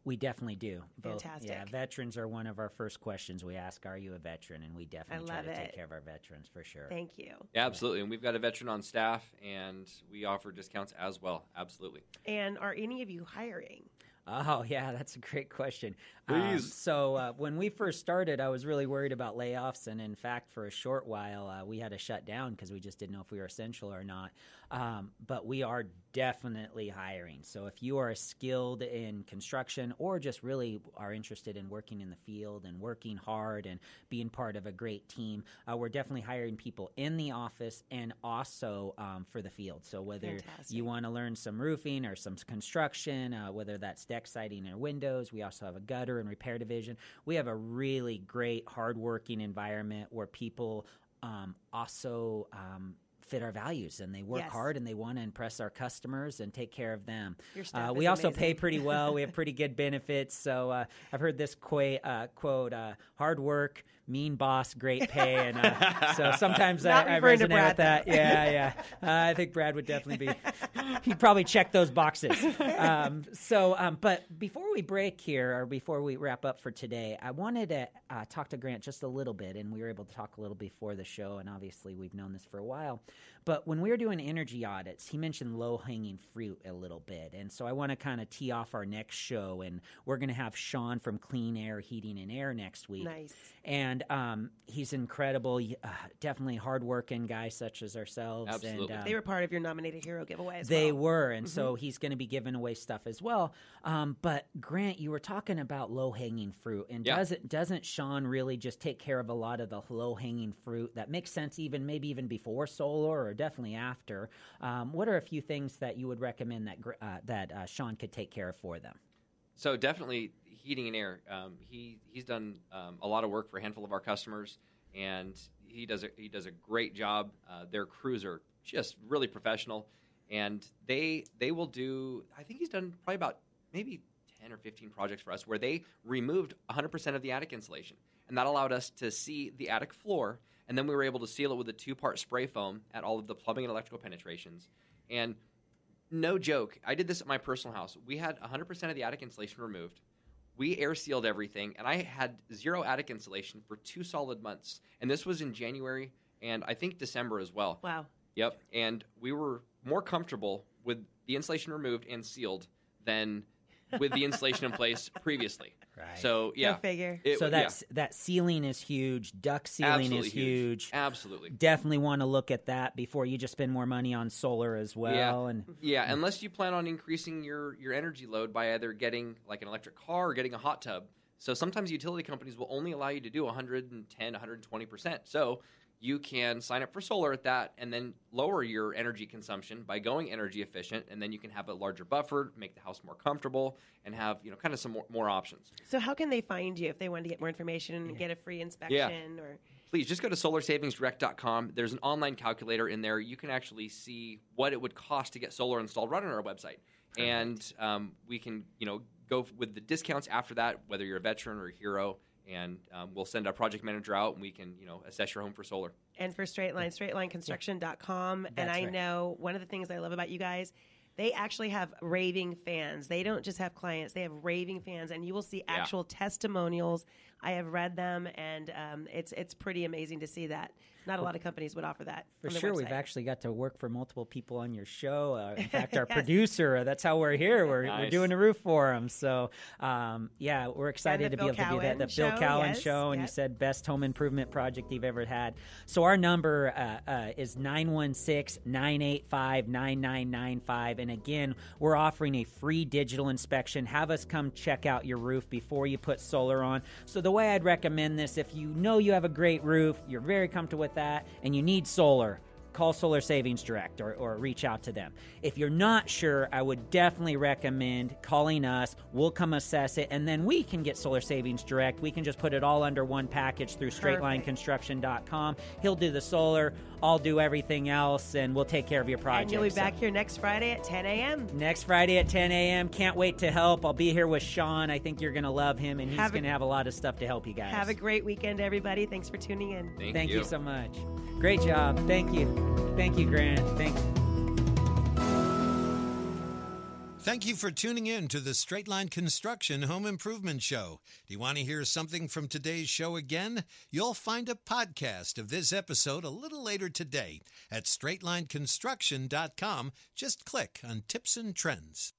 We definitely do. Fantastic. Yeah, veterans are one of our first questions we ask, are you a veteran? And we definitely try to take care of our veterans for sure. Thank you. Yeah, absolutely. And we've got a veteran on staff, and we offer discounts as well. Absolutely. And are any of you hiring? Oh, yeah, that's a great question. Please. So when we first started, I was really worried about layoffs. And in fact, for a short while, we had to shut down because we just didn't know if we were essential or not. But we are definitely hiring. So if you are skilled in construction or just really are interested in working in the field and working hard and being part of a great team, we're definitely hiring people in the office and also for the field. So whether you want to learn some roofing or some construction, whether that's deck siding or windows, we also have a gutter and repair division. We have a really great, hardworking environment where people also fit our values, and they work hard, and they want to impress our customers and take care of them. We also pay pretty well. We have pretty good benefits. So I've heard this quote, hard work mean boss, great pay, and so sometimes Not I referring to resonate Brad, with that. though. Yeah. I think Brad would definitely be. He'd probably check those boxes. But before we break here, or before we wrap up for today, I wanted to talk to Grant just a little bit, and we were able to talk a little before the show, and obviously we've known this for a while. But when we were doing energy audits, he mentioned low-hanging fruit a little bit, and so I want to kind of tee off our next show, and we're going to have Sean from Clean Air Heating and Air next week. Nice. And he's incredible, definitely hardworking guy such as ourselves. Absolutely. And, They were part of your Nominated Hero giveaway as they well. were, and so he's going to be giving away stuff as well. But Grant, you were talking about low-hanging fruit, and doesn't Sean really just take care of a lot of the low-hanging fruit that makes sense maybe even before solar or definitely after? What are a few things that you would recommend that Sean could take care of for them? So definitely heating and air. He's done a lot of work for a handful of our customers, and he does a great job. Their crews are just really professional, and they will do. I think he's done probably about maybe 10 or 15 projects for us where they removed 100% of the attic insulation, and that allowed us to see the attic floor, and then we were able to seal it with a 2-part spray foam at all of the plumbing and electrical penetrations. And no joke, I did this at my personal house. We had 100% of the attic insulation removed. We air sealed everything, and I had 0 attic insulation for 2 solid months. And this was in January and I think December as well. Wow. Yep. And we were more comfortable with the insulation removed and sealed than with the insulation in place previously. Right. So, yeah. Go figure. That ceiling is huge. Duct ceiling Absolutely is huge. Absolutely. Definitely want to look at that before you just spend more money on solar as well. Yeah, unless you plan on increasing your energy load by either getting like an electric car or getting a hot tub. So sometimes utility companies will only allow you to do 110, 120%. So you can sign up for solar at that and then lower your energy consumption by going energy efficient, and then you can have a larger buffer, make the house more comfortable, and have kind of some more options. So how can they find you if they want to get more information and get a free inspection? Or Please just go to solarsavingsdirect.com. There's an online calculator in there. You can actually see what it would cost to get solar installed right on our website. And we can go with the discounts after that, whether you're a veteran or a hero. And we'll send our project manager out, and we can, assess your home for solar. And for straightlineconstruction.com. That's and I right. know one of the things I love about you guys, they actually have raving fans. They don't just have clients. They have raving fans, and you will see actual testimonials. I have read them, and it's pretty amazing to see that. Not a lot of companies would offer that. For on their sure, website. we've actually got to work for multiple people on your show. In fact, our producer, that's how we're here. We're doing a roof for him. So, we're excited to be able to do that. The Bill Cowan show, and you said best home improvement project you've ever had. So our number is 916-985-9995. And again, we're offering a free digital inspection. Have us come check out your roof before you put solar on. So the way I'd recommend this, if you know you have a great roof, you're very comfortable with that, and you need solar, call Solar Savings Direct or reach out to them. If you're not sure, I would definitely recommend calling us. We'll come assess it, and then we can get Solar Savings Direct. We can just put it all under one package through straightlineconstruction.com. He'll do the solar, I'll do everything else, and we'll take care of your project. And you'll be back here next Friday at 10 a.m. Next Friday at 10 a.m. Can't wait to help. I'll be here with Sean. I think you're going to love him, and he's going to have a lot of stuff to help you guys. Have a great weekend, everybody. Thanks for tuning in. Thank you so much. Great job. Thank you. Thank you, Grant. Thank you. Thank you for tuning in to the Straight Line Construction Home Improvement Show. Do you want to hear something from today's show again? You'll find a podcast of this episode a little later today at straightlineconstruction.com. Just click on Tips and Trends.